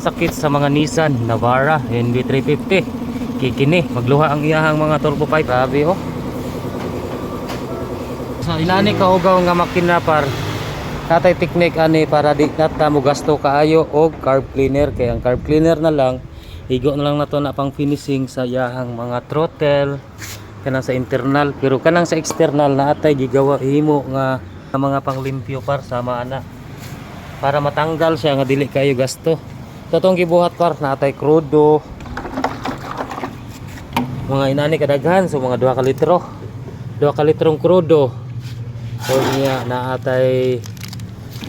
Sakit sa mga Nissan Navara NV350 kikini magluha ang iyahang mga turbo pipe. Grabe oh. So inani kaugaw nga makina par katay technique ani para di nata mo gasto kaayo og carb cleaner, kay ang carb cleaner na lang igo na lang nato na pang finishing sa iyahang mga throttle kanang sa internal, pero kanang sa external na atay gigawa himo nga mga panglimpyo par sama ana para matanggal siya nga dili kayo gasto. Totong gibuhat par na atay krudo mga inani kadaghan, so mga 2 ka litro 2 ka litrong krudo. So niya na atay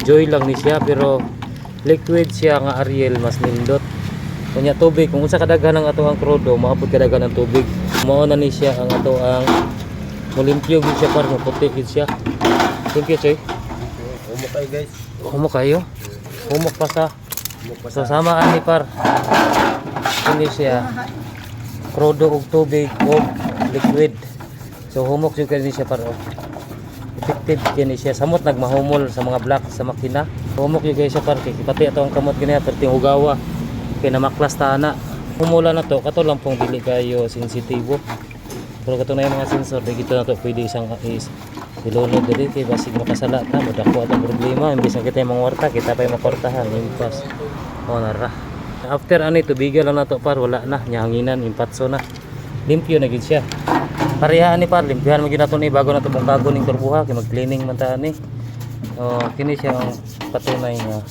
joy lang ni siya pero liquid siya nga Ariel mas nindot. Kunya tubig kung unsa kadaghan ang ato ang krudo maabot kadaghan ang tubig. Mao na ni siya ang ato ang mulimpyo gid siya par maputi gid siya. Limpyo choy. Humok kayo guys. Humok kayo. Humok pa sa. So sama ani par. Ini siya krudo og tubig og liquid. So humok jud kani siya par. Effective kini siya samot nagmahumol sa mga block sa makina. Humok jud kay siya par kay pati ato ang kamot kini perting hugawa. Kay namaklas ta na. Humula na to kato lang pong dili kayo sensitibo. Pero kato na yung mga sensor dito na to pwede isang ilunod diri kay basig makasala ta mo dako atong problema imbis na kita yung warta kita pa yung makortahan impas. Oh nara. After ani tubigan lang nato par wala na nyahanginan impatso na. Limpyo na gid siya. Pareha ni par limpyahan mo gyud nato ni bago nato bungkagon ning turbuha kay mag-cleaning man ta ani. Oh kini siya ang patunay nga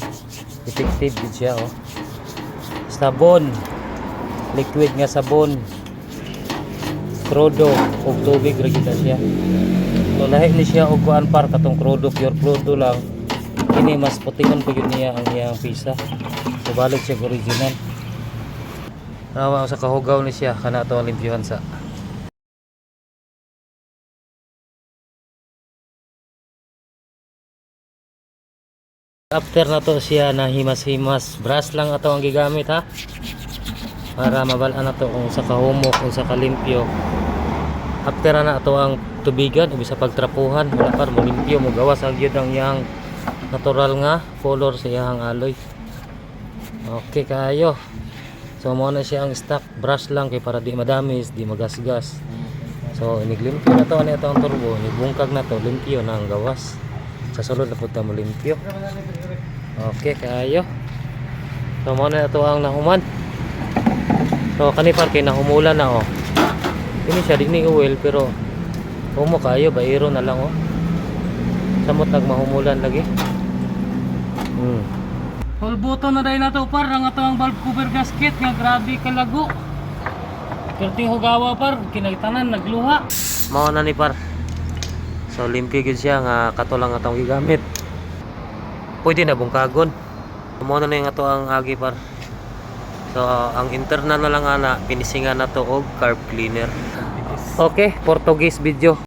effective gid siya oh. Sabon, liquid nga sabon, krudo ug tubig ra gid siya. So lahi ni siya og kuan par katong krudo pure krudo lang. Kini mas putingon pa gyud niya ang iyang pisa. So balik siya original. Rawa sa kahugaw ni siya kana to ang limpyuhan sa. After na to siya na himas-himas, brush lang ato ang gigamit ha. Para mabalaan na to kung sa kahumok, kung sa kalimpyo. After na ato ang tubigan, ug sa pagtrapuhan, wala par mo limpyo mo gawas ang gyud ang yang natural nga color sa iyang alloy. Okay kayo. So mo na siya ang stock brush lang kay para di madamis, di magasgas. So iniglimpyo na to ani ato ang turbo, nibungkag na to, limpyo na ang gawas. Sa sulod na punta mo limpyo. Okay kayo. So mo na ito ang nahuman. So kani par kay nahumulan na oh. Kini siya dini oil pero humo kayo bayro na lang oh. Samot nagmahumulan lagi. Full button na dahil na to par ang ato ang valve cover gasket nga grabe kalago. Perting hugawa par kinagtanan nagluha. Mao na ni par. So limpyo gid siya nga kato lang atong gigamit. Pwede na bungkagon. Mo na yung ato ang agi par. So ang internal na lang ana pinisingan na to og carb cleaner. Okay, Portuguese video.